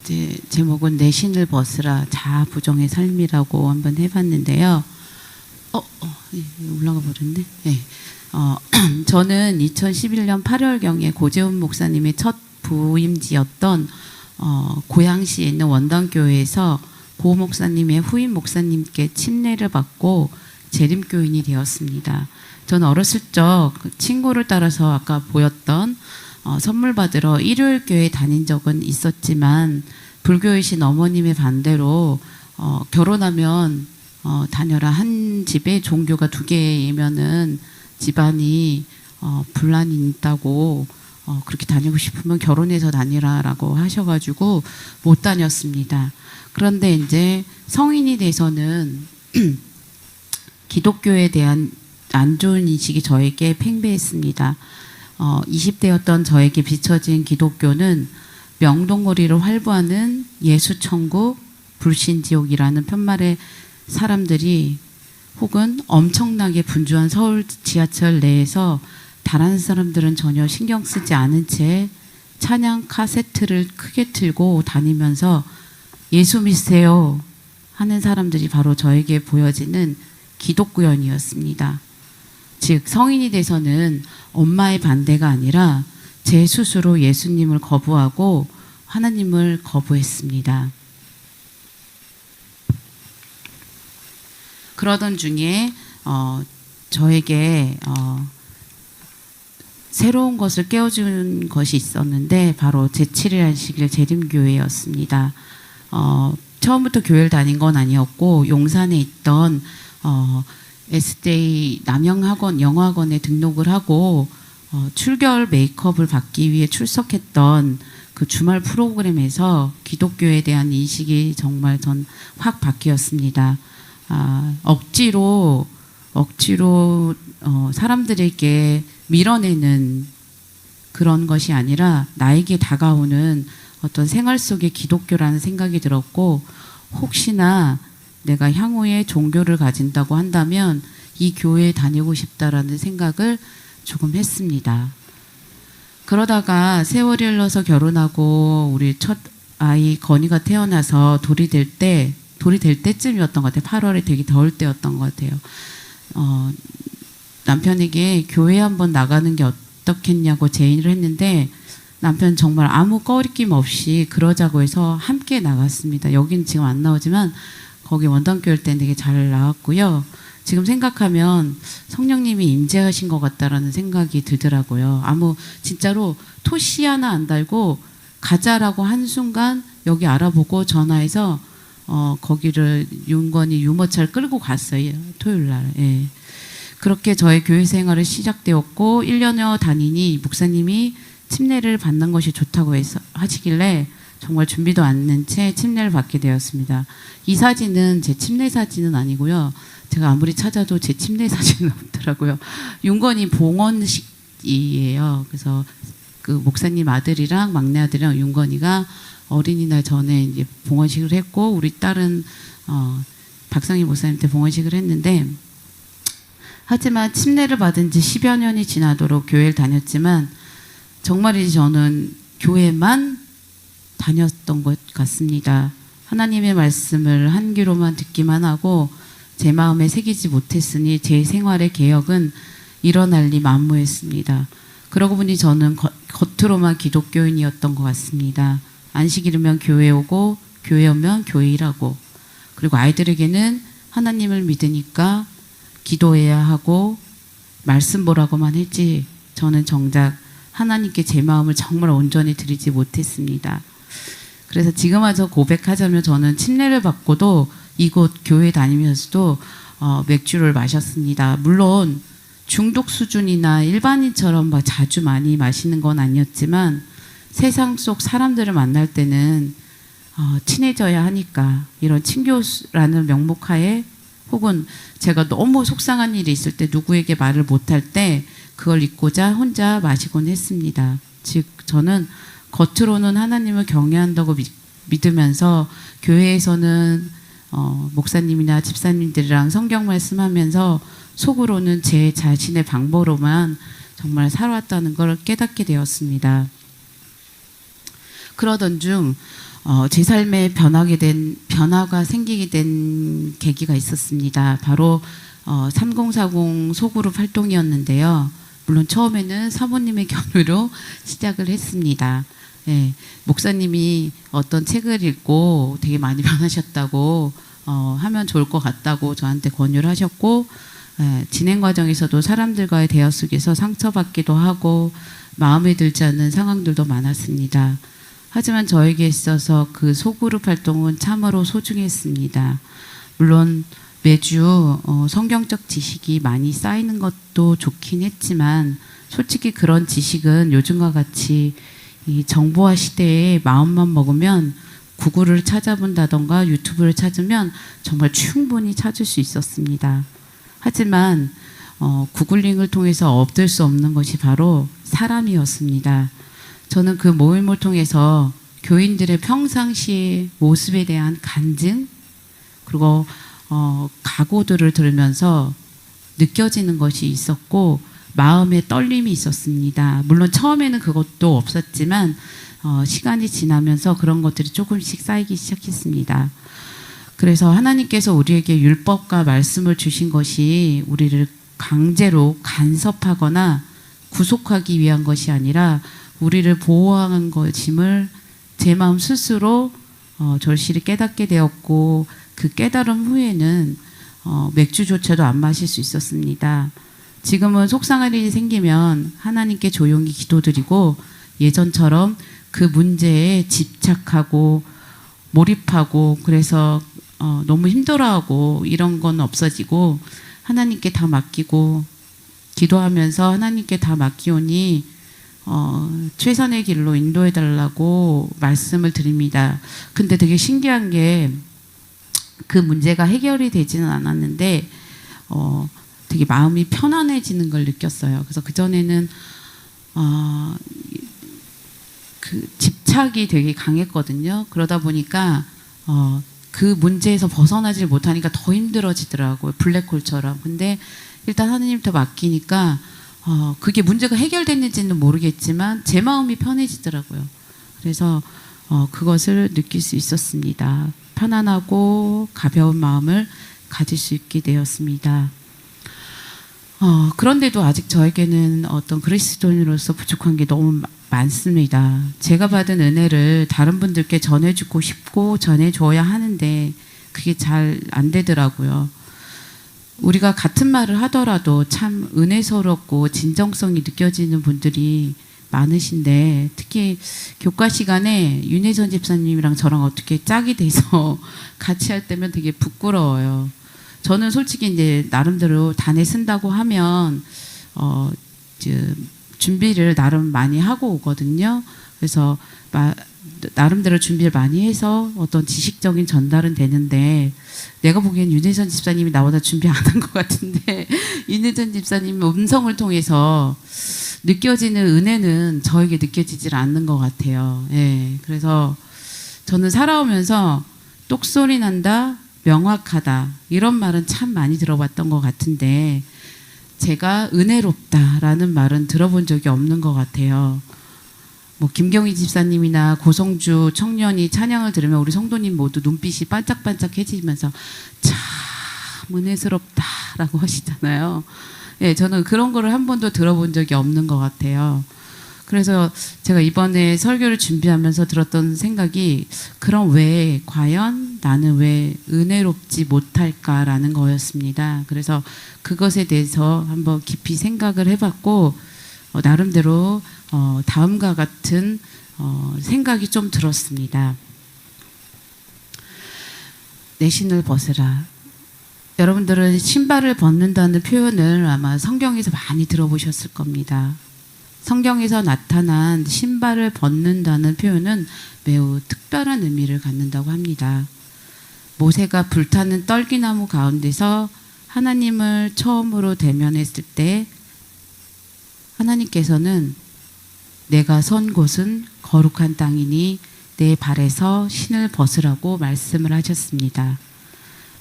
이제 제목은 내 신을 벗으라 자아부정의 삶이라고 한번 해봤는데요. 예, 올라가 버렸네. 예. 저는 2011년 8월경에 고재훈 목사님의 첫 부임지였던 고양시에 있는 원당교회에서 고 목사님의 후임 목사님께 침례를 받고 재림교인이 되었습니다. 저는 어렸을 적 친구를 따라서 아까 보였던 선물 받으러 일요일 교회에 다닌 적은 있었지만 불교이신 어머님의 반대로 결혼하면 다녀라, 한 집에 종교가 2개이면은 집안이 분란이 있다고 그렇게 다니고 싶으면 결혼해서 다니라라고 하셔가지고 못 다녔습니다. 그런데 이제 성인이 돼서는 기독교에 대한 안 좋은 인식이 저에게 팽배했습니다. 20대였던 저에게 비춰진 기독교는 명동거리를 활보하는 예수천국, 불신지옥이라는 편말의 사람들이 혹은 엄청나게 분주한 서울 지하철 내에서 다른 사람들은 전혀 신경 쓰지 않은 채 찬양 카세트를 크게 틀고 다니면서 예수 믿으세요 하는 사람들이 바로 저에게 보여지는 기독교연이었습니다. 즉 성인이 돼서는 엄마의 반대가 아니라 제 스스로 예수님을 거부하고 하나님을 거부했습니다. 그러던 중에 저에게 새로운 것을 깨워준 것이 있었는데 바로 제7일 안식일 재림교회였습니다. 처음부터 교회를 다닌 건 아니었고 용산에 있던 SJ 남영학원 영어학원에 등록을 하고 출결 메이크업을 받기 위해 출석했던 그 주말 프로그램에서 기독교에 대한 인식이 정말 전 확 바뀌었습니다. 억지로 사람들에게 밀어내는 그런 것이 아니라 나에게 다가오는 어떤 생활 속의 기독교라는 생각이 들었고, 혹시나 내가 향후에 종교를 가진다고 한다면 이 교회에 다니고 싶다라는 생각을 조금 했습니다. 그러다가 세월이 흘러서 결혼하고 우리 첫 아이 건이가 태어나서 돌이 될 때쯤이었던 것 같아요. 8월에 되게 더울 때였던 것 같아요. 남편에게 교회 한번 나가는 게 어떻겠냐고 제의를 했는데 남편 정말 아무 꺼리낌 없이 그러자고 해서 함께 나갔습니다. 여기는 지금 안 나오지만 거기 원당교회 때는 되게 잘 나왔고요. 지금 생각하면 성령님이 임재하신 것 같다라는 생각이 들더라고요. 진짜로 토시 하나 안 달고 가자라고 한순간 여기 알아보고 전화해서 거기를 윤건이 유모차를 끌고 갔어요. 토요일 날. 예. 그렇게 저의 교회 생활이 시작되었고 1년여 다니니 목사님이 침례를 받는 것이 좋다고 하시길래 정말 준비도 않는 채 침례를 받게 되었습니다. 이 사진은 제 침례 사진은 아니고요. 제가 아무리 찾아도 제 침례 사진은 없더라고요. 윤건이 봉헌식이에요. 그래서 그 목사님 아들이랑 막내 아들이랑 윤건이가 어린이날 전에 이제 봉헌식을 했고 우리 딸은 박상희 목사님한테 봉헌식을 했는데, 하지만 침례를 받은 지 10여 년이 지나도록 교회를 다녔지만 정말이지 저는 교회만 다녔던 것 같습니다. 하나님의 말씀을 한 귀로만 듣기만 하고 제 마음에 새기지 못했으니 제 생활의 개혁은 일어날리 만무했습니다. 그러고 보니 저는 겉으로만 기독교인이었던 것 같습니다. 안식일이면 교회 오고 교회 오면 교회 일하고, 그리고 아이들에게는 하나님을 믿으니까 기도해야 하고 말씀 보라고만 했지 저는 정작 하나님께 제 마음을 정말 온전히 드리지 못했습니다. 그래서 지금 와서 고백하자면 저는 침례를 받고도 이곳 교회 다니면서도 맥주를 마셨습니다. 물론 중독 수준이나 일반인처럼 막 자주 많이 마시는 건 아니었지만 세상 속 사람들을 만날 때는 친해져야 하니까 이런 친교라는 명목하에, 혹은 제가 너무 속상한 일이 있을 때 누구에게 말을 못할 때 그걸 잊고자 혼자 마시곤 했습니다. 즉 저는 겉으로는 하나님을 경외한다고 믿으면서 교회에서는 목사님이나 집사님들이랑 성경 말씀하면서 속으로는 제 자신의 방법으로만 정말 살아왔다는 걸 깨닫게 되었습니다. 그러던 중 제 삶에 변화가 생기게 된 계기가 있었습니다. 바로 3040 소그룹 활동이었는데요. 물론 처음에는 사모님의 견으로 시작을 했습니다. 예, 목사님이 어떤 책을 읽고 되게 많이 변하셨다고 하면 좋을 것 같다고 저한테 권유를 하셨고, 예, 진행 과정에서도 사람들과의 대화 속에서 상처받기도 하고 마음에 들지 않는 상황들도 많았습니다. 하지만 저에게 있어서 그 소그룹 활동은 참으로 소중했습니다. 물론 매주 성경적 지식이 많이 쌓이는 것도 좋긴 했지만, 솔직히 그런 지식은 요즘과 같이 이 정보화 시대에 마음만 먹으면 구글을 찾아본다던가 유튜브를 찾으면 정말 충분히 찾을 수 있었습니다. 하지만 구글링을 통해서 얻을 수 없는 것이 바로 사람이었습니다. 저는 그 모임을 통해서 교인들의 평상시 모습에 대한 간증, 그리고 각오들을 들으면서 느껴지는 것이 있었고 마음의 떨림이 있었습니다. 물론 처음에는 그것도 없었지만 시간이 지나면서 그런 것들이 조금씩 쌓이기 시작했습니다. 그래서 하나님께서 우리에게 율법과 말씀을 주신 것이 우리를 강제로 간섭하거나 구속하기 위한 것이 아니라 우리를 보호하는 것임을 제 마음 스스로 절실히 깨닫게 되었고, 그 깨달음 후에는 맥주조차도 안 마실 수 있었습니다. 지금은 속상할 일이 생기면 하나님께 조용히 기도드리고 예전처럼 그 문제에 집착하고 몰입하고 그래서 너무 힘들어하고 이런 건 없어지고 하나님께 다 맡기고 기도하면서 하나님께 다 맡기오니 최선의 길로 인도해 달라고 말씀을 드립니다. 근데 되게 신기한 게 그 문제가 해결이 되지는 않았는데 되게 마음이 편안해지는 걸 느꼈어요. 그래서 그전에는 그 집착이 되게 강했거든요. 그러다 보니까 그 문제에서 벗어나질 못하니까 더 힘들어지더라고요. 블랙홀처럼. 근데 일단 하나님한테 맡기니까 그게 문제가 해결됐는지는 모르겠지만 제 마음이 편해지더라고요. 그래서 그것을 느낄 수 있었습니다. 편안하고 가벼운 마음을 가질 수 있게 되었습니다. 그런데도 아직 저에게는 어떤 그리스도인으로서 부족한 게 너무 많습니다. 제가 받은 은혜를 다른 분들께 전해주고 싶고 전해줘야 하는데 그게 잘 안 되더라고요. 우리가 같은 말을 하더라도 참 은혜스럽고 진정성이 느껴지는 분들이 많으신데, 특히 교과 시간에 윤혜선 집사님이랑 저랑 어떻게 짝이 돼서 같이 할 때면 되게 부끄러워요. 저는 솔직히 이제 나름대로 단에 쓴다고 하면 준비를 나름 많이 하고 오거든요. 그래서 나름대로 준비를 많이 해서 어떤 지식적인 전달은 되는데, 내가 보기엔 윤혜선 집사님이 나보다 준비 안 한 것 같은데 윤혜선 집사님 음성을 통해서 느껴지는 은혜는 저에게 느껴지질 않는 것 같아요. 예, 그래서 저는 살아오면서 똑소리 난다, 명확하다 이런 말은 참 많이 들어봤던 것 같은데 제가 은혜롭다라는 말은 들어본 적이 없는 것 같아요. 뭐 김경희 집사님이나 고성주 청년이 찬양을 들으면 우리 성도님 모두 눈빛이 반짝반짝해지면서 참 은혜스럽다라고 하시잖아요. 예, 저는 그런 거를 한 번도 들어본 적이 없는 것 같아요. 그래서 제가 이번에 설교를 준비하면서 들었던 생각이, 그럼 왜 과연 나는 왜 은혜롭지 못할까라는 거였습니다. 그래서 그것에 대해서 한번 깊이 생각을 해봤고 나름대로 다음과 같은 생각이 좀 들었습니다. 내 신을 벗으라. 여러분들은 신발을 벗는다는 표현을 아마 성경에서 많이 들어보셨을 겁니다. 성경에서 나타난 신발을 벗는다는 표현은 매우 특별한 의미를 갖는다고 합니다. 모세가 불타는 떨기나무 가운데서 하나님을 처음으로 대면했을 때 하나님께서는 내가 선 곳은 거룩한 땅이니 내 발에서 신을 벗으라고 말씀을 하셨습니다.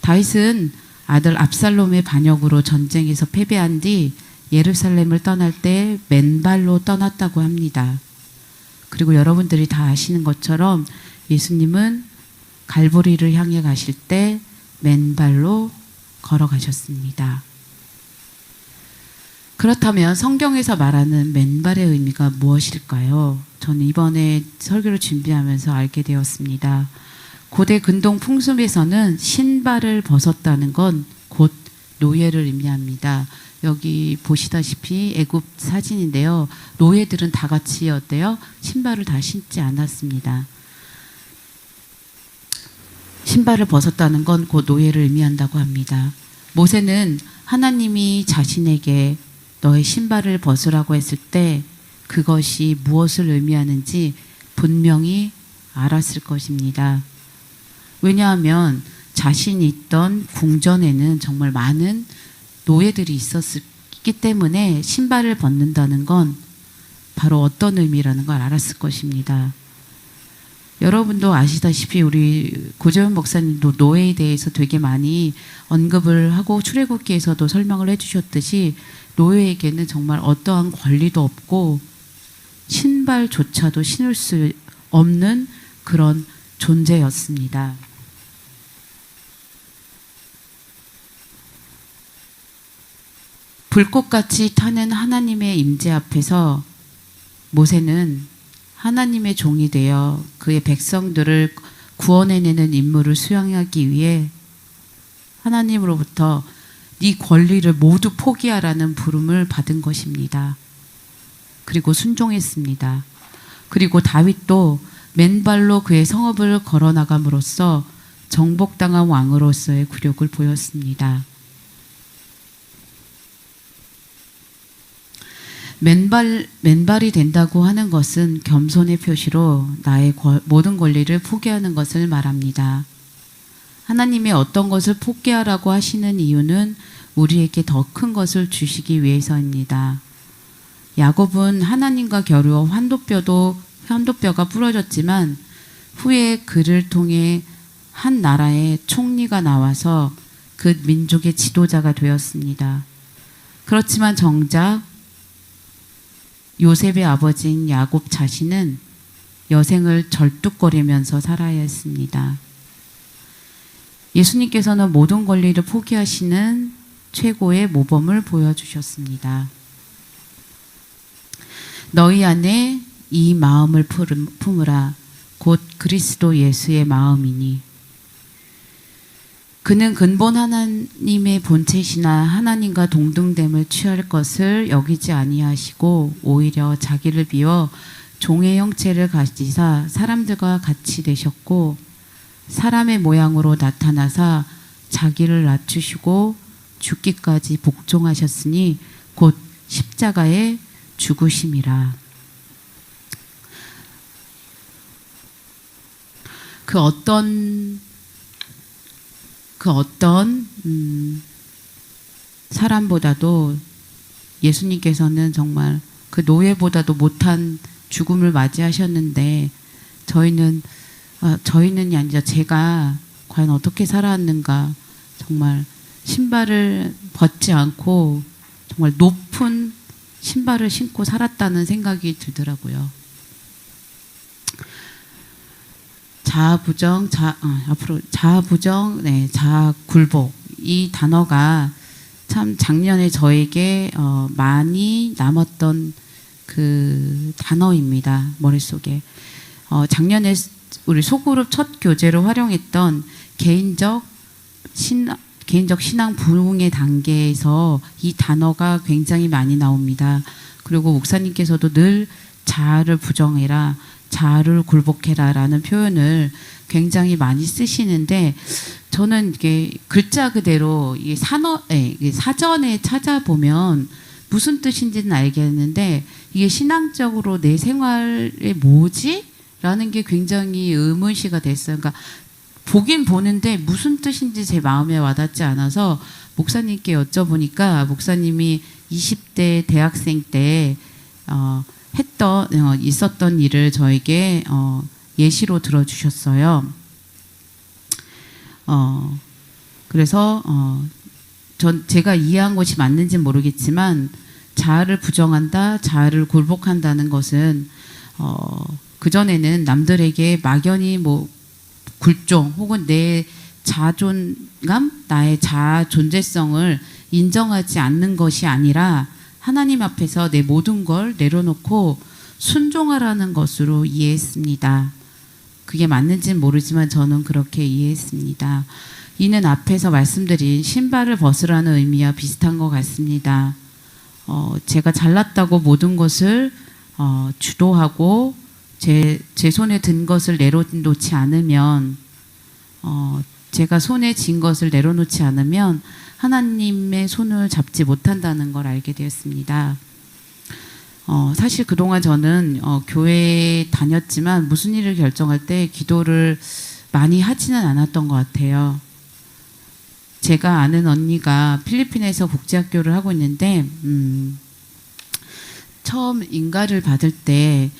다윗은 아들 압살롬의 반역으로 전쟁에서 패배한 뒤 예루살렘을 떠날 때 맨발로 떠났다고 합니다. 그리고 여러분들이 다 아시는 것처럼 예수님은 갈보리를 향해 가실 때 맨발로 걸어가셨습니다. 그렇다면 성경에서 말하는 맨발의 의미가 무엇일까요? 저는 이번에 설교를 준비하면서 알게 되었습니다. 고대 근동 풍습에서는 신발을 벗었다는 건 곧 노예를 의미합니다. 여기 보시다시피 애굽 사진인데요. 노예들은 다 같이 어때요? 신발을 다 신지 않았습니다. 신발을 벗었다는 건 곧 노예를 의미한다고 합니다. 모세는 하나님이 자신에게 너의 신발을 벗으라고 했을 때 그것이 무엇을 의미하는지 분명히 알았을 것입니다. 왜냐하면 자신이 있던 궁전에는 정말 많은 노예들이 있었기 때문에 신발을 벗는다는 건 바로 어떤 의미라는 걸 알았을 것입니다. 여러분도 아시다시피 우리 고재훈 목사님도 노예에 대해서 되게 많이 언급을 하고 출애굽기에서도 설명을 해주셨듯이 노예에게는 정말 어떠한 권리도 없고 신발조차도 신을 수 없는 그런 존재였습니다. 불꽃같이 타는 하나님의 임재 앞에서 모세는 하나님의 종이 되어 그의 백성들을 구원해내는 임무를 수행하기 위해 하나님으로부터 네 권리를 모두 포기하라는 부름을 받은 것입니다. 그리고 순종했습니다. 그리고 다윗도 맨발로 그의 성읍을 걸어나감으로써 정복당한 왕으로서의 굴욕을 보였습니다. 맨발이 된다고 하는 것은 겸손의 표시로 나의 모든 권리를 포기하는 것을 말합니다. 하나님이 어떤 것을 포기하라고 하시는 이유는 우리에게 더 큰 것을 주시기 위해서입니다. 야곱은 하나님과 겨루어 환도뼈가 부러졌지만 후에 그를 통해 한 나라의 총리가 나와서 그 민족의 지도자가 되었습니다. 그렇지만 정작 요셉의 아버지인 야곱 자신은 여생을 절뚝거리면서 살아야 했습니다. 예수님께서는 모든 권리를 포기하시는 최고의 모범을 보여주셨습니다. 너희 안에 이 마음을 품으라. 곧 그리스도 예수의 마음이니. 그는 근본 하나님의 본체시나 하나님과 동등됨을 취할 것을 여기지 아니하시고 오히려 자기를 비워 종의 형체를 가지사 사람들과 같이 되셨고 사람의 모양으로 나타나사 자기를 낮추시고 죽기까지 복종하셨으니 곧 십자가에 죽으심이라. 그 어떤 사람보다도 예수님께서는 정말 그 노예보다도 못한 죽음을 맞이하셨는데 저희는 아니라 제가 과연 어떻게 살아왔는가, 정말 신발을 벗지 않고 정말 높은 신발을 신고 살았다는 생각이 들더라고요. 자아부정, 자아굴복, 이 단어가 참 작년에 저에게 많이 남았던 그 단어입니다. 머릿속에. 작년에 우리 소그룹 첫 교재로 활용했던 개인적 신앙 부흥의 단계에서 이 단어가 굉장히 많이 나옵니다. 그리고 목사님께서도 늘 자아를 부정해라, 자아를 굴복해라 라는 표현을 굉장히 많이 쓰시는데 저는 이게 글자 그대로 이게 사전에 찾아보면 무슨 뜻인지는 알겠는데 이게 신앙적으로 내 생활에 뭐지? 라는 게 굉장히 의문시가 됐어요. 그러니까 보긴 보는데 무슨 뜻인지 제 마음에 와닿지 않아서 목사님께 여쭤보니까 목사님이 20대 대학생 때 있었던 일을 저에게 예시로 들어주셨어요. 그래서 제가 이해한 것이 맞는지 모르겠지만 자아를 부정한다, 자아를 굴복한다는 것은 그전에는 남들에게 막연히 뭐 굴종 혹은 내 자존감, 나의 자아 존재성을 인정하지 않는 것이 아니라 하나님 앞에서 내 모든 걸 내려놓고 순종하라는 것으로 이해했습니다. 그게 맞는지는 모르지만 저는 그렇게 이해했습니다. 이는 앞에서 말씀드린 신발을 벗으라는 의미와 비슷한 것 같습니다. 제가 잘났다고 모든 것을 주도하고 제 손에 든 것을 내려놓지 않으면 제가 손에 쥔 것을 내려놓지 않으면 하나님의 손을 잡지 못한다는 걸 알게 되었습니다. 사실 그동안 저는 교회에 다녔지만 무슨 일을 결정할 때 기도를 많이 하지는 않았던 것 같아요. 제가 아는 언니가 필리핀에서 국제학교를 하고 있는데 처음 인가를 받을 때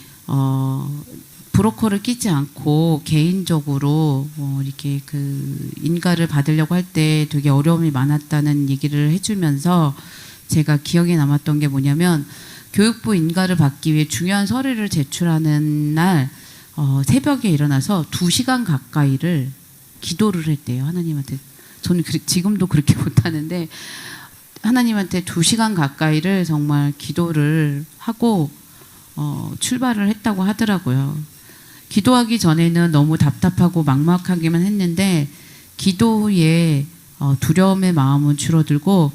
브로커를 끼지 않고 개인적으로 이렇게 그 인가를 받으려고 할 때 되게 어려움이 많았다는 얘기를 해주면서 제가 기억에 남았던 게 뭐냐면 교육부 인가를 받기 위해 중요한 서류를 제출하는 날 새벽에 일어나서 2시간 가까이를 기도를 했대요. 하나님한테. 저는 지금도 그렇게 못하는데 하나님한테 2시간 가까이를 정말 기도를 하고 출발을 했다고 하더라고요. 기도하기 전에는 너무 답답하고 막막하기만 했는데 기도 후에 두려움의 마음은 줄어들고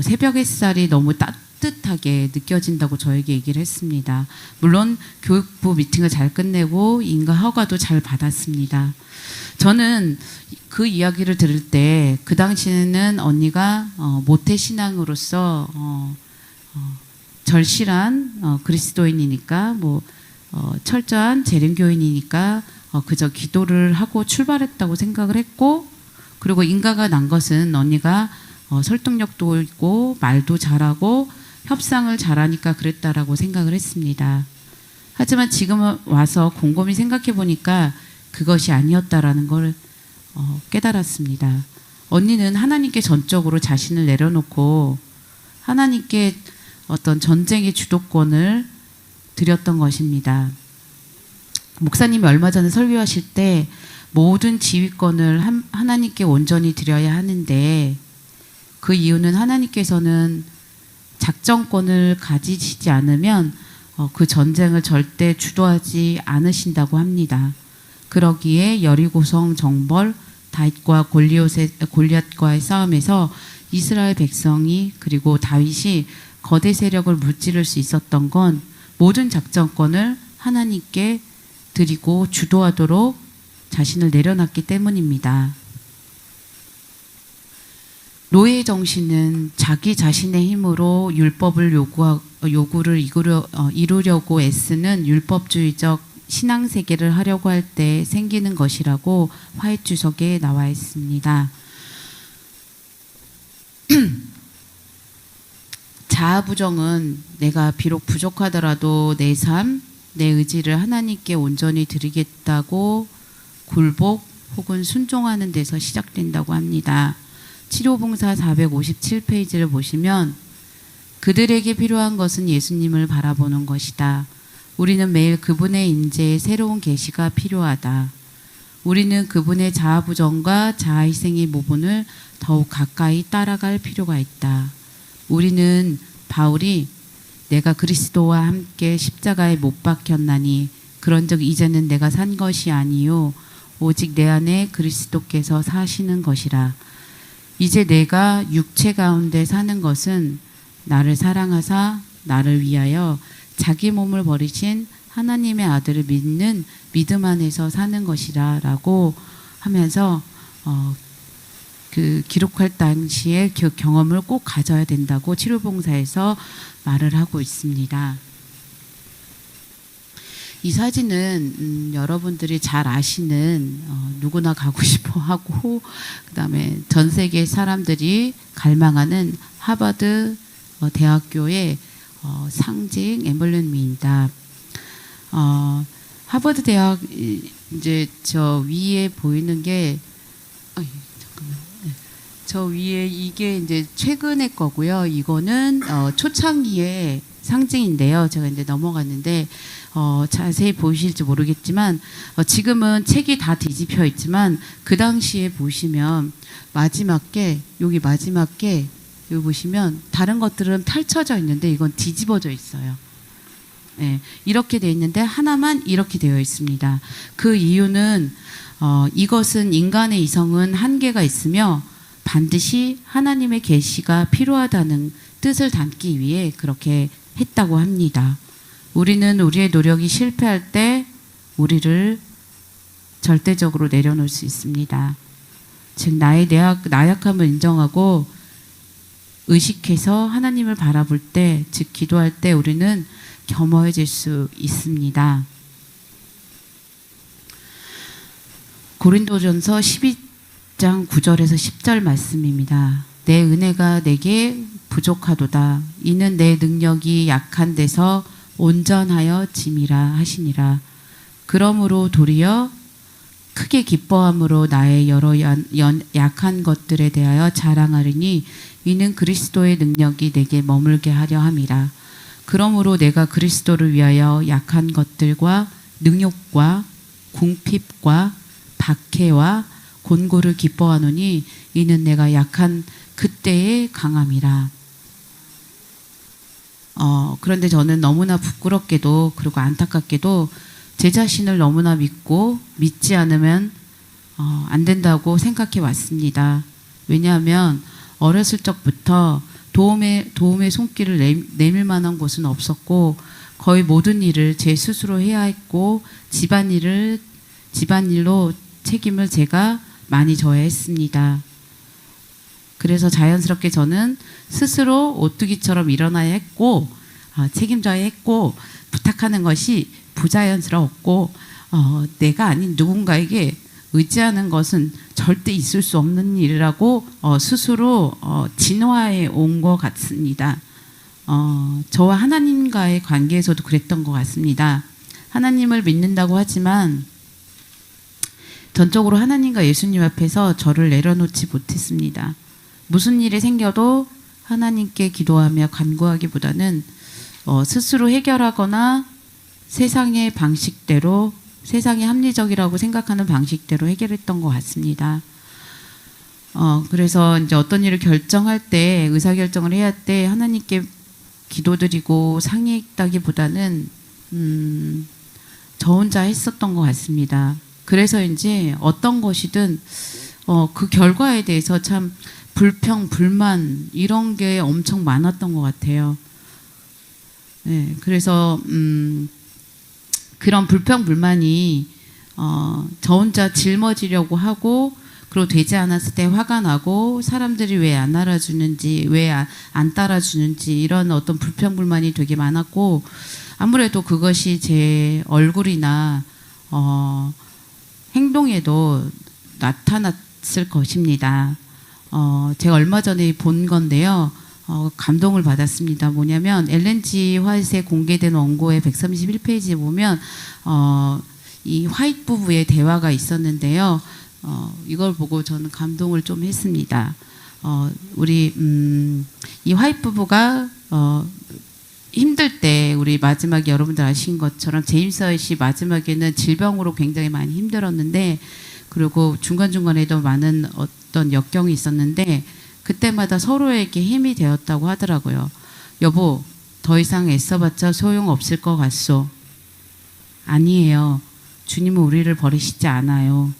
새벽 햇살이 너무 따뜻하게 느껴진다고 저에게 얘기를 했습니다. 물론 교육부 미팅을 잘 끝내고 인가 허가도 잘 받았습니다. 저는 그 이야기를 들을 때 그 당시에는 언니가 모태신앙으로서 절실한 그리스도인이니까 뭐 철저한 재림교인이니까 그저 기도를 하고 출발했다고 생각을 했고, 그리고 인가가 난 것은 언니가 설득력도 있고 말도 잘하고 협상을 잘하니까 그랬다라고 생각을 했습니다. 하지만 지금 와서 곰곰이 생각해 보니까 그것이 아니었다라는 걸 깨달았습니다. 언니는 하나님께 전적으로 자신을 내려놓고 하나님께 어떤 전쟁의 주도권을 드렸던 것입니다. 목사님이 얼마 전에 설교하실 때 모든 지휘권을 하나님께 온전히 드려야 하는데 그 이유는 하나님께서는 작전권을 가지시지 않으면 그 전쟁을 절대 주도하지 않으신다고 합니다. 그러기에 여리고성 정벌 다윗과 골리앗과의 싸움에서 이스라엘 백성이 그리고 다윗이 거대 세력을 무찌를 수 있었던 건 모든 작전권을 하나님께 드리고 주도하도록 자신을 내려놨기 때문입니다. 노예 정신은 자기 자신의 힘으로 율법을 요구를 이루려고 애쓰는 율법주의적 신앙 세계를 하려고 할 때 생기는 것이라고 화해주석에 나와 있습니다. 자아부정은 내가 비록 부족하더라도 내 삶, 내 의지를 하나님께 온전히 드리겠다고 굴복 혹은 순종하는 데서 시작된다고 합니다. 치료봉사 457페이지를 보시면 그들에게 필요한 것은 예수님을 바라보는 것이다. 우리는 매일 그분의 인재의 새로운 계시가 필요하다. 우리는 그분의 자아부정과 자아희생의 모본을 더욱 가까이 따라갈 필요가 있다. 우리는 바울이 내가 그리스도와 함께 십자가에 못 박혔나니 그런즉 이제는 내가 산 것이 아니요 오직 내 안에 그리스도께서 사시는 것이라. 이제 내가 육체 가운데 사는 것은 나를 사랑하사 나를 위하여 자기 몸을 버리신 하나님의 아들을 믿는 믿음 안에서 사는 것이라 라고 하면서 그 기록할 당시에 그 경험을 꼭 가져야 된다고 치료봉사에서 말을 하고 있습니다. 이 사진은 여러분들이 잘 아시는 누구나 가고 싶어 하고 그다음에 전 세계 사람들이 갈망하는 하버드 대학교의 상징 엠블렘입니다. 하버드 대학 이제 저 위에 보이는 게 잠깐만. 저 위에 이게 이제 최근의 거고요. 이거는 초창기의 상징인데요. 제가 이제 넘어갔는데 자세히 보이실지 모르겠지만 지금은 책이 다 뒤집혀 있지만 그 당시에 보시면 여기 마지막 게 여기 보시면 다른 것들은 펼쳐져 있는데 이건 뒤집어져 있어요. 네, 이렇게 되어 있는데 하나만 이렇게 되어 있습니다. 그 이유는 이것은 인간의 이성은 한계가 있으며 반드시 하나님의 계시가 필요하다는 뜻을 담기 위해 그렇게 했다고 합니다. 우리는 우리의 노력이 실패할 때 우리를 절대적으로 내려놓을 수 있습니다. 즉 나의 나약함을 인정하고 의식해서 하나님을 바라볼 때, 즉 기도할 때 우리는 겸허해질 수 있습니다. 고린도전서 12장 9절에서 10절 말씀입니다. 내 은혜가 내게 부족하도다. 이는 내 능력이 약한 데서 온전하여 짐이라 하시니라. 그러므로 도리어 크게 기뻐함으로 나의 여러 약한 것들에 대하여 자랑하리니 이는 그리스도의 능력이 내게 머물게 하려 함이라. 그러므로 내가 그리스도를 위하여 약한 것들과 능욕과 궁핍과 박해와 곤고를 기뻐하노니 이는 내가 약한 그때의 강함이라. 그런데 저는 너무나 부끄럽게도 그리고 안타깝게도 제 자신을 너무나 믿지 않으면 안 된다고 생각해 왔습니다. 왜냐하면 어렸을 적부터 도움의 손길을 내밀 만한 곳은 없었고 거의 모든 일을 제 스스로 해야 했고 집안일로 책임을 제가 많이 져야 했습니다. 그래서 자연스럽게 저는 스스로 오뚜기처럼 일어나야 했고 책임져야 했고 부탁하는 것이 부자연스러웠고 내가 아닌 누군가에게 의지하는 것은 절대 있을 수 없는 일이라고 스스로 진화해 온 것 같습니다. 저와 하나님과의 관계에서도 그랬던 것 같습니다. 하나님을 믿는다고 하지만 전적으로 하나님과 예수님 앞에서 저를 내려놓지 못했습니다. 무슨 일이 생겨도 하나님께 기도하며 간구하기보다는 스스로 해결하거나 세상의 방식대로, 세상이 합리적이라고 생각하는 방식대로 해결했던 것 같습니다. 그래서 이제 어떤 일을 결정할 때, 의사결정을 해야 할 때 하나님께 기도드리고 상의했다기보다는 저 혼자 했었던 것 같습니다. 그래서인지 어떤 것이든 그 결과에 대해서 참 불평, 불만 이런 게 엄청 많았던 것 같아요. 네, 그래서 그런 불평, 불만이 저 혼자 짊어지려고 하고 그리고 되지 않았을 때 화가 나고 사람들이 왜 안 알아주는지, 왜 안 따라주는지 이런 어떤 불평, 불만이 되게 많았고 아무래도 그것이 제 얼굴이나 행동에도 나타났을 것입니다. 제가 얼마 전에 본 건데요. 감동을 받았습니다. 뭐냐면 엘렌 G 화이트에 공개된 원고의 131페이지에 보면 이 화이트 부부의 대화가 있었는데요. 이걸 보고 저는 감동을 좀 했습니다. 이 화이트 부부가 힘들 때 우리 마지막에 여러분들 아신 것처럼 제임스 헛이 마지막에는 질병으로 굉장히 많이 힘들었는데 그리고 중간중간에도 많은 어떤 역경이 있었는데 그때마다 서로에게 힘이 되었다고 하더라고요. 여보, 더 이상 애써봤자 소용없을 것 같소. 아니에요. 주님은 우리를 버리시지 않아요.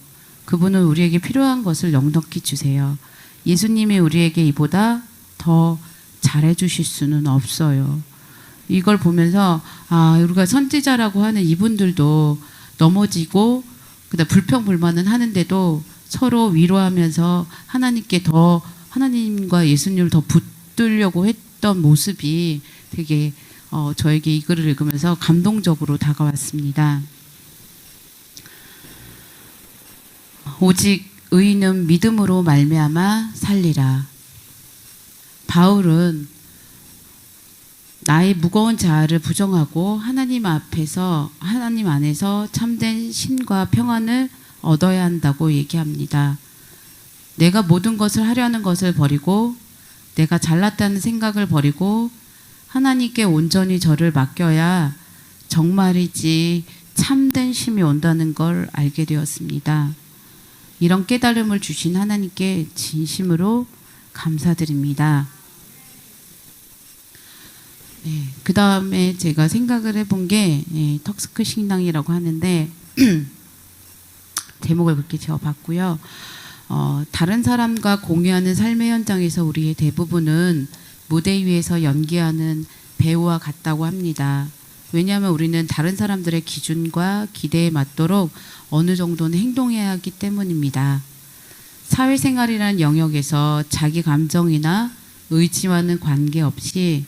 그분은 우리에게 필요한 것을 넉넉히 주세요. 예수님이 우리에게 이보다 더 잘해주실 수는 없어요. 이걸 보면서 우리가 선지자라고 하는 이분들도 넘어지고 그다음 불평불만은 하는데도 서로 위로하면서 하나님과 예수님을 더 붙들려고 했던 모습이 되게 저에게 이 글을 읽으면서 감동적으로 다가왔습니다. 오직 의인은 믿음으로 말미암아 살리라. 바울은 나의 무거운 자아를 부정하고 하나님 안에서 참된 힘과 평안을 얻어야 한다고 얘기합니다. 내가 모든 것을 하려는 것을 버리고 내가 잘났다는 생각을 버리고 하나님께 온전히 저를 맡겨야 정말이지 참된 쉼이 온다는 걸 알게 되었습니다. 이런 깨달음을 주신 하나님께 진심으로 감사드립니다. 네, 그 다음에 제가 생각을 해본 게 턱스크 식당이라고 하는데 제목을 그렇게 지어봤고요. 다른 사람과 공유하는 삶의 현장에서 우리의 대부분은 무대 위에서 연기하는 배우와 같다고 합니다. 왜냐하면 우리는 다른 사람들의 기준과 기대에 맞도록 어느 정도는 행동해야 하기 때문입니다. 사회생활이라는 영역에서 자기 감정이나 의지와는 관계없이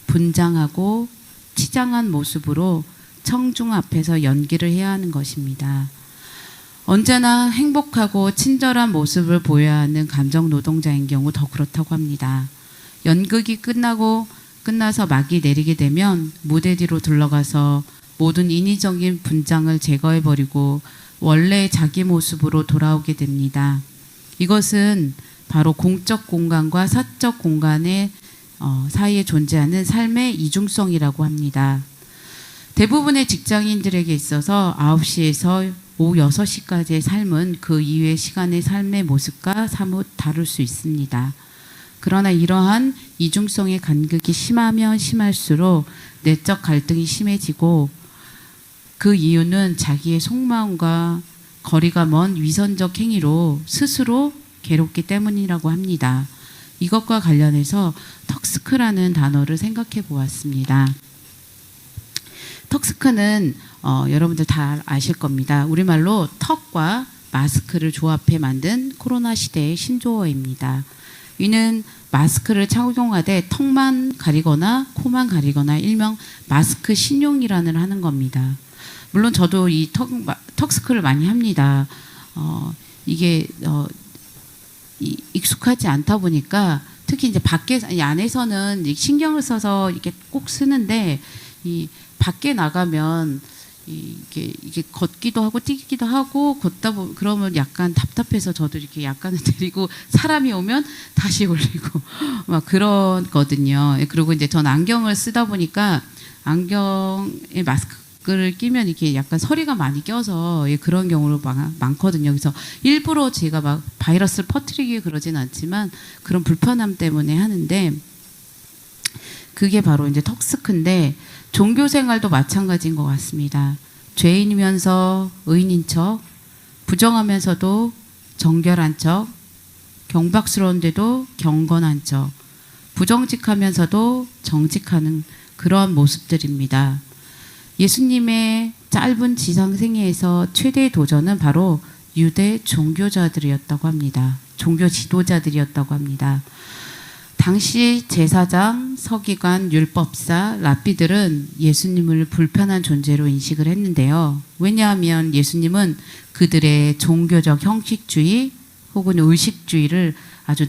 분장하고 치장한 모습으로 청중 앞에서 연기를 해야 하는 것입니다. 언제나 행복하고 친절한 모습을 보여야 하는 감정 노동자인 경우 더 그렇다고 합니다. 연극이 끝나서 막이 내리게 되면 무대 뒤로 들러가서 모든 인위적인 분장을 제거해버리고 원래의 자기 모습으로 돌아오게 됩니다. 이것은 바로 공적 공간과 사적 공간의 사이에 존재하는 삶의 이중성이라고 합니다. 대부분의 직장인들에게 있어서 9시에서 오후 6시까지의 삶은 그 이후의 시간의 삶의 모습과 사뭇 다를 수 있습니다. 그러나 이러한 이중성의 간극이 심하면 심할수록 내적 갈등이 심해지고 그 이유는 자기의 속마음과 거리가 먼 위선적 행위로 스스로 괴롭기 때문이라고 합니다. 이것과 관련해서 턱스크라는 단어를 생각해 보았습니다. 턱스크는 여러분들 다 아실 겁니다. 우리말로 턱과 마스크를 조합해 만든 코로나 시대의 신조어입니다. 이는 마스크를 착용하되 턱만 가리거나 코만 가리거나 일명 마스크 신용이란을 하는 겁니다. 물론 저도 이 턱스크를 많이 합니다. 이게 익숙하지 않다 보니까 특히 이제 안에서는 신경을 써서 이렇게 꼭 쓰는데 이 밖에 나가면 이게 걷기도 하고 뛰기도 하고 그러면 약간 답답해서 저도 이렇게 약간은 데리고 사람이 오면 다시 올리고 막 그러거든요. 그리고 이제 전 안경을 쓰다 보니까 안경에 마스크를 끼면 이렇게 약간 서리가 많이 껴서 그런 경우로 많거든요. 그래서 일부러 제가 막 바이러스를 퍼뜨리기 그러진 않지만 그런 불편함 때문에 하는데 그게 바로 이제 턱스크인데 종교 생활도 마찬가지인 것 같습니다. 죄인이면서 의인인 척, 부정하면서도 정결한 척, 경박스러운데도 경건한 척, 부정직하면서도 정직하는 그러한 모습들입니다. 예수님의 짧은 지상 생애에서 최대의 도전은 바로 유대 종교자들이었다고 합니다. 종교 지도자들이었다고 합니다. 당시 제사장, 서기관, 율법사, 랍비들은 예수님을 불편한 존재로 인식을 했는데요. 왜냐하면 예수님은 그들의 종교적 형식주의 혹은 의식주의를 아주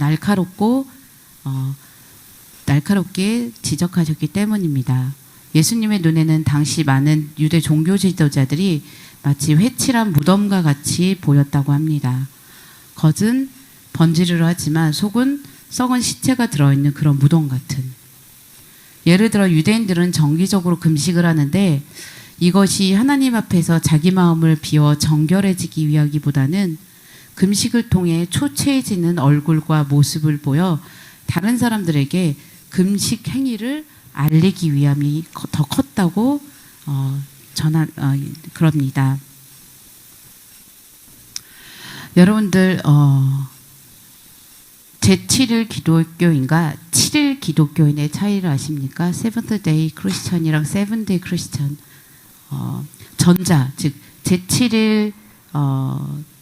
날카롭게 지적하셨기 때문입니다. 예수님의 눈에는 당시 많은 유대 종교 지도자들이 마치 회칠한 무덤과 같이 보였다고 합니다. 겉은 번지르르 하지만 속은 썩은 시체가 들어있는 그런 무덤 같은. 예를 들어 유대인들은 정기적으로 금식을 하는데 이것이 하나님 앞에서 자기 마음을 비워 정결해지기 위하기보다는 금식을 통해 초췌해지는 얼굴과 모습을 보여 다른 사람들에게 금식 행위를 알리기 위함이 더 컸다고 그럽니다. 여러분들 제7일 기독교인과 7일 기독교인의 차이를 아십니까? 세븐트 데이 크리스천이랑 세븐 데이 크리스천. 전자, 즉 제7일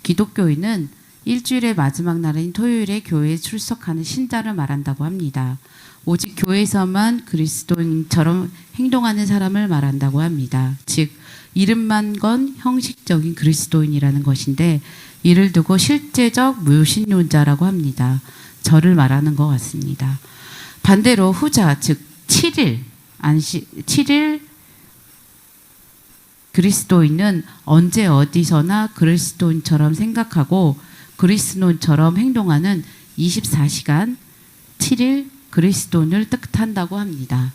기독교인은 일주일의 마지막 날인 토요일에 교회에 출석하는 신자를 말한다고 합니다. 오직 교회에서만 그리스도인처럼 행동하는 사람을 말한다고 합니다. 즉 이름만 건 형식적인 그리스도인이라는 것인데 이를 두고 실제적 무신론자라고 합니다. 저를 말하는 것 같습니다. 반대로 후자, 즉 7일 그리스도인은 언제 어디서나 그리스도인처럼 생각하고 그리스도인처럼 행동하는 24시간 7일 그리스도인을 뜻한다고 합니다.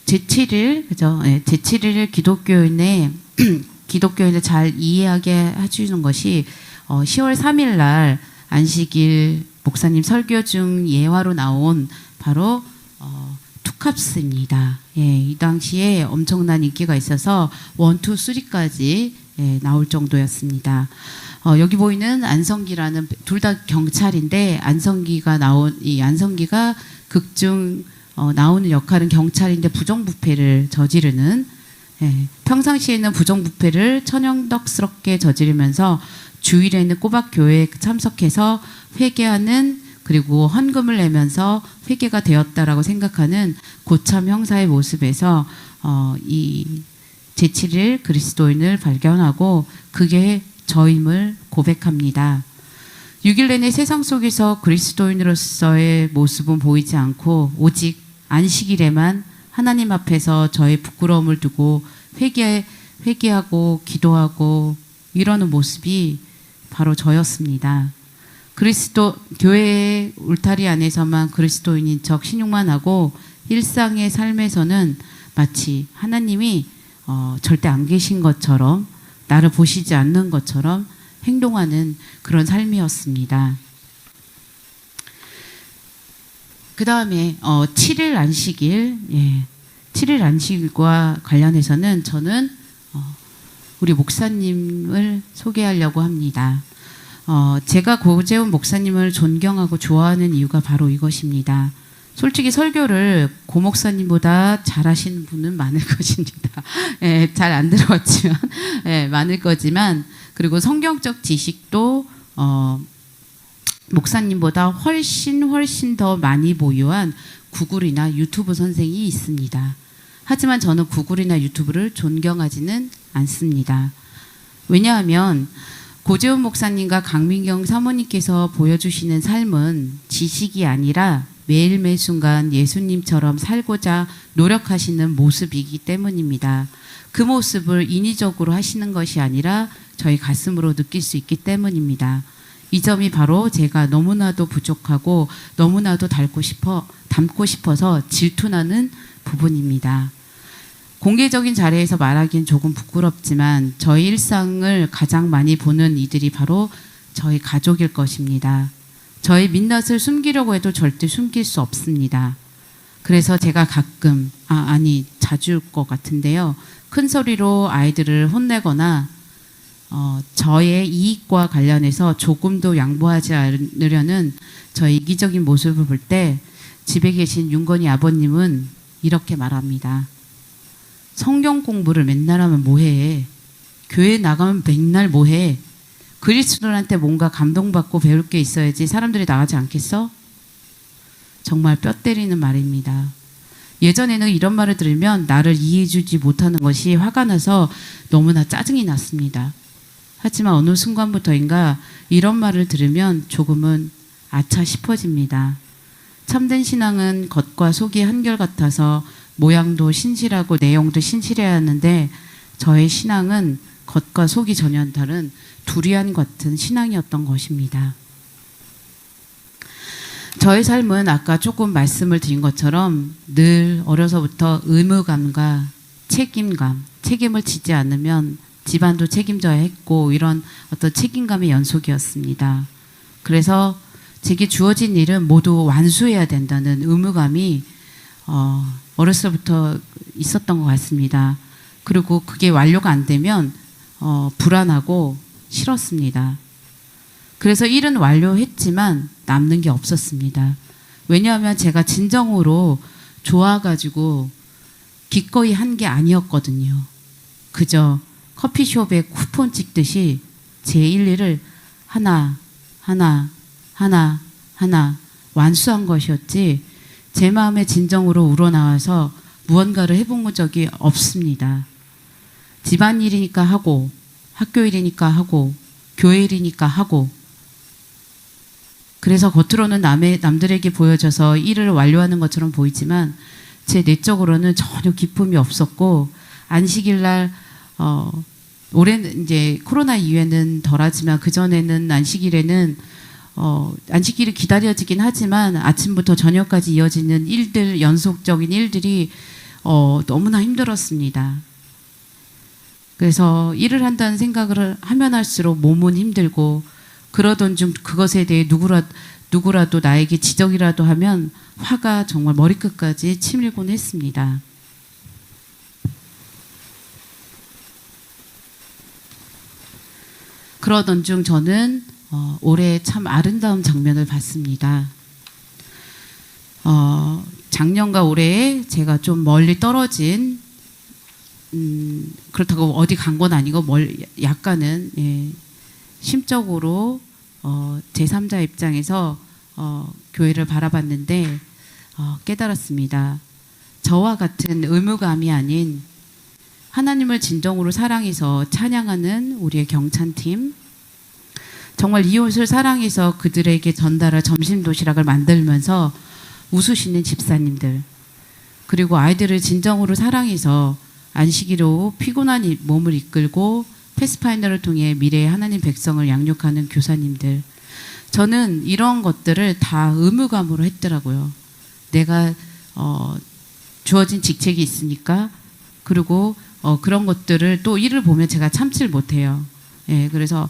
제7일, 그죠? 네, 제7일을 기독교인을 잘 이해하게 해주는 것이 10월 3일 날 안식일 목사님 설교 중 예화로 나온 바로 투캅스입니다. 예, 이 당시에 엄청난 인기가 있어서 1, 2, 3까지 나올 정도였습니다. 여기 보이는 안성기라는 둘 다 경찰인데 안성기가 극중 나오는 역할은 경찰인데 부정부패를 저지르는 평상시에는 부정부패를 천연덕스럽게 저지르면서 주일에는 꼬박 교회에 참석해서 회개하는 그리고 헌금을 내면서 회개가 되었다라고 생각하는 고참 형사의 모습에서 이 제7일 그리스도인을 발견하고 그게 저임을 고백합니다. 6일 내내 세상 속에서 그리스도인으로서의 모습은 보이지 않고 오직 안식일에만 하나님 앞에서 저의 부끄러움을 두고 회개하고 기도하고 이러는 모습이 바로 저였습니다. 교회의 울타리 안에서만 그리스도인인 척 신용만 하고 일상의 삶에서는 마치 하나님이 절대 안 계신 것처럼 나를 보시지 않는 것처럼 행동하는 그런 삶이었습니다. 그 다음에 7일 안식일, 7일 안식일과 관련해서는 저는 우리 목사님을 소개하려고 합니다. 제가 고재훈 목사님을 존경하고 좋아하는 이유가 바로 이것입니다. 솔직히 설교를 고 목사님보다 잘하시는 분은 많을 것입니다. 잘 안 들어봤지만 많을 거지만 그리고 성경적 지식도 목사님보다 훨씬 더 많이 보유한 구글이나 유튜브 선생이 있습니다. 하지만 저는 구글이나 유튜브를 존경하지는 않습니다. 왜냐하면 고재훈 목사님과 강민경 사모님께서 보여주시는 삶은 지식이 아니라 매일매 순간 예수님처럼 살고자 노력하시는 모습이기 때문입니다. 그 모습을 인위적으로 하시는 것이 아니라 저희 가슴으로 느낄 수 있기 때문입니다. 이 점이 바로 제가 너무나도 부족하고 너무나도 닮고 싶어서 질투나는 부분입니다. 공개적인 자리에서 말하기는 조금 부끄럽지만 저희 일상을 가장 많이 보는 이들이 바로 저희 가족일 것입니다. 저희 민낯을 숨기려고 해도 절대 숨길 수 없습니다. 그래서 제가 가끔, 자주일 것 같은데요. 큰 소리로 아이들을 혼내거나 저의 이익과 관련해서 조금도 양보하지 않으려는 저의 이기적인 모습을 볼 때 집에 계신 윤건이 아버님은 이렇게 말합니다. 성경 공부를 맨날 하면 뭐해? 교회 나가면 맨날 뭐해? 그리스도인한테 뭔가 감동받고 배울 게 있어야지 사람들이 나가지 않겠어? 정말 뼈 때리는 말입니다. 예전에는 이런 말을 들으면 나를 이해해주지 못하는 것이 화가 나서 너무나 짜증이 났습니다. 하지만 어느 순간부터인가 이런 말을 들으면 조금은 아차 싶어집니다. 참된 신앙은 겉과 속이 한결같아서 모양도 신실하고 내용도 신실해야 하는데 저의 신앙은 겉과 속이 전혀 다른 두리안 같은 신앙이었던 것입니다. 저의 삶은 아까 조금 말씀을 드린 것처럼 늘 어려서부터 의무감과 책임을 지지 않으면 집안도 책임져야 했고 이런 어떤 책임감의 연속이었습니다. 그래서 제게 주어진 일은 모두 완수해야 된다는 의무감이 어렸을 때부터 있었던 것 같습니다. 그리고 그게 완료가 안 되면 불안하고 싫었습니다. 그래서 일은 완료했지만 남는 게 없었습니다. 왜냐하면 제가 진정으로 좋아가지고 기꺼이 한 게 아니었거든요. 그저 커피숍에 쿠폰 찍듯이 제 일일을 하나 완수한 것이었지 제 마음에 진정으로 우러나와서 무언가를 해본 적이 없습니다. 집안일이니까 하고 학교일이니까 하고 교회일이니까 하고 그래서 겉으로는 남들에게 보여져서 일을 완료하는 것처럼 보이지만 제 내적으로는 전혀 기쁨이 없었고 안식일날 올해는 이제 코로나 이후에는 덜하지만 그전에는 안식일에는 안식일이 기다려지긴 하지만 아침부터 저녁까지 이어지는 일들, 연속적인 일들이 너무나 힘들었습니다. 그래서 일을 한다는 생각을 하면 할수록 몸은 힘들고, 그러던 중 그것에 대해 누구라도 나에게 지적이라도 하면 화가 정말 머리끝까지 치밀곤 했습니다. 그러던 중 저는 올해 참 아름다운 장면을 봤습니다. 작년과 올해에 제가 좀 멀리 떨어진, 그렇다고 어디 간 건 아니고 약간은 심적으로 제3자 입장에서 교회를 바라봤는데 깨달았습니다. 저와 같은 의무감이 아닌 하나님을 진정으로 사랑해서 찬양하는 우리의 경찬팀, 정말 이웃을 사랑해서 그들에게 전달할 점심 도시락을 만들면서 웃으시는 집사님들, 그리고 아이들을 진정으로 사랑해서 안식일로 피곤한 몸을 이끌고 패스파인더를 통해 미래의 하나님 백성을 양육하는 교사님들, 저는 이런 것들을 다 의무감으로 했더라고요. 내가 주어진 직책이 있으니까. 그리고 그런 것들을 또 일을 보면 제가 참지를 못해요. 그래서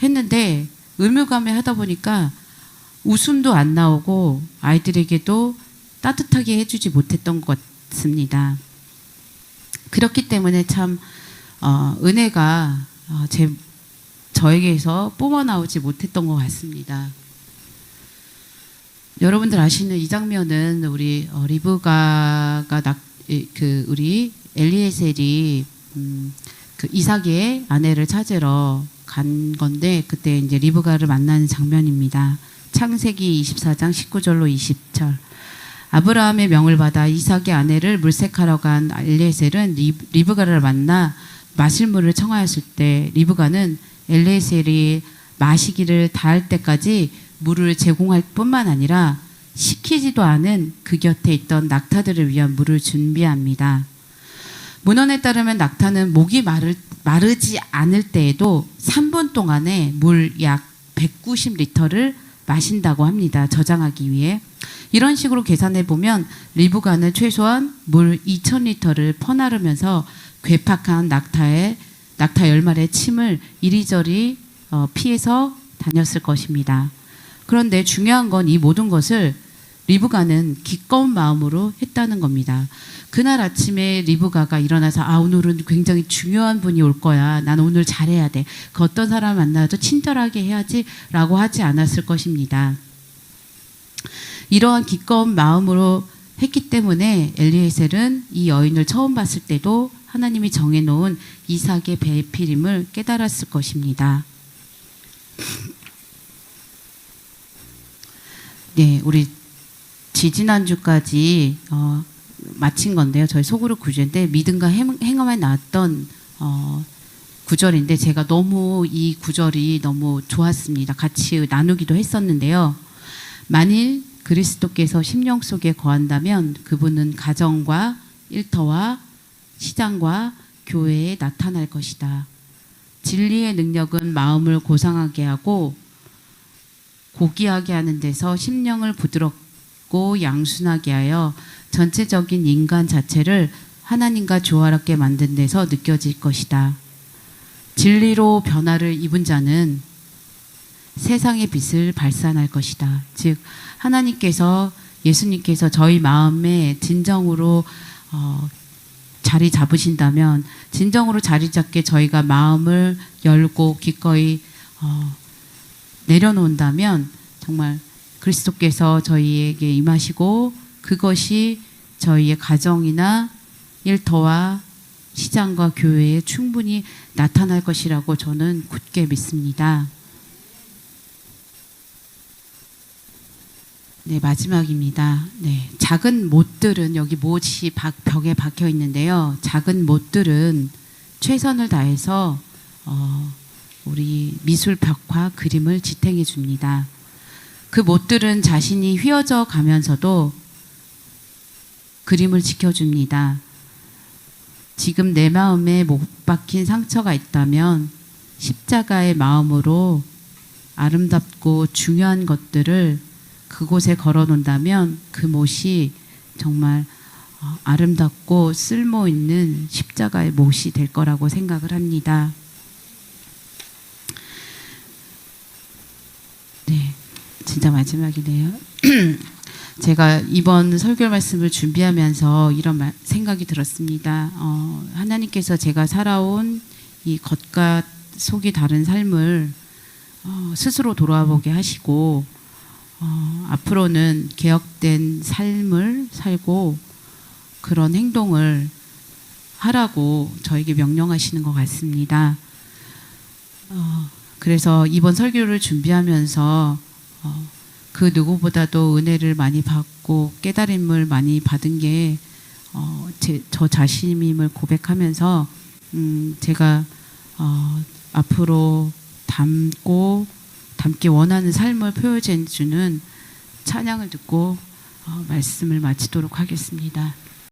했는데 의무감에 하다 보니까 웃음도 안 나오고 아이들에게도 따뜻하게 해주지 못했던 것 같습니다. 그렇기 때문에 참 은혜가 저에게서 뿜어나오지 못했던 것 같습니다. 여러분들 아시는 이 장면은 우리 리브가가 우리 엘리에셀이 그 이삭의 아내를 찾으러 간 건데, 그때 이제 리브가를 만나는 장면입니다. 창세기 24장 19절로 20절. 아브라함의 명을 받아 이삭의 아내를 물색하러 간 엘리에셀은 리브가를 만나 마실 물을 청하였을 때, 리브가는 엘리에셀이 마시기를 다할 때까지 물을 제공할 뿐만 아니라 시키지도 않은 그 곁에 있던 낙타들을 위한 물을 준비합니다. 문헌에 따르면 낙타는 목이 마르지 않을 때에도 3분 동안에 물 약 190리터를 마신다고 합니다. 저장하기 위해. 이런 식으로 계산해 보면 리브가는 최소한 물 2000리터를 퍼나르면서 괴팍한 낙타 10마리의 침을 이리저리 피해서 다녔을 것입니다. 그런데 중요한 건 이 모든 것을 리브가는 기꺼운 마음으로 했다는 겁니다. 그날 아침에 리브가가 일어나서 오늘은 굉장히 중요한 분이 올 거야. 난 오늘 잘해야 돼. 그 어떤 사람 만나도 친절하게 해야지 라고 하지 않았을 것입니다. 이러한 기꺼운 마음으로 했기 때문에 엘리에셀은 이 여인을 처음 봤을 때도 하나님이 정해놓은 이삭의 배필임을 깨달았을 것입니다. 네, 우리 지지난주까지 마친 건데요. 저희 소그룹 구절인데 믿음과 행함에 나왔던 구절인데, 제가 너무 이 구절이 너무 좋았습니다. 같이 나누기도 했었는데요. 만일 그리스도께서 심령 속에 거한다면 그분은 가정과 일터와 시장과 교회에 나타날 것이다. 진리의 능력은 마음을 고상하게 하고 고귀하게 하는 데서 심령을 부드럽고 양순하게 하여 전체적인 인간 자체를 하나님과 조화롭게 만든 데서 느껴질 것이다. 진리로 변화를 입은 자는 세상의 빛을 발산할 것이다. 즉 하나님께서, 예수님께서 저희 마음에 진정으로 자리 잡으신다면, 진정으로 자리 잡게 저희가 마음을 열고 기꺼이 내려놓는다면 정말 그리스도께서 저희에게 임하시고 그것이 저희의 가정이나 일터와 시장과 교회에 충분히 나타날 것이라고 저는 굳게 믿습니다. 네, 마지막입니다. 네, 작은 못들은, 여기 못이 벽에 박혀 있는데요. 작은 못들은 최선을 다해서 우리 미술 벽화 그림을 지탱해 줍니다. 그 못들은 자신이 휘어져 가면서도 그림을 지켜줍니다. 지금 내 마음에 못 박힌 상처가 있다면 십자가의 마음으로 아름답고 중요한 것들을 그곳에 걸어 놓는다면 그 못이 정말 아름답고 쓸모 있는 십자가의 못이 될 거라고 생각을 합니다. 네, 진짜 마지막이네요. 제가 이번 설교 말씀을 준비하면서 이런 생각이 들었습니다. 하나님께서 제가 살아온 이 겉과 속이 다른 삶을 스스로 돌아보게 하시고 앞으로는 개혁된 삶을 살고 그런 행동을 하라고 저에게 명령하시는 것 같습니다. 그래서 이번 설교를 준비하면서 그 누구보다도 은혜를 많이 받고 깨달음을 많이 받은 게 저 자신임을 고백하면서 제가 앞으로 담기 원하는 삶을 표현해 주는 찬양을 듣고 말씀을 마치도록 하겠습니다.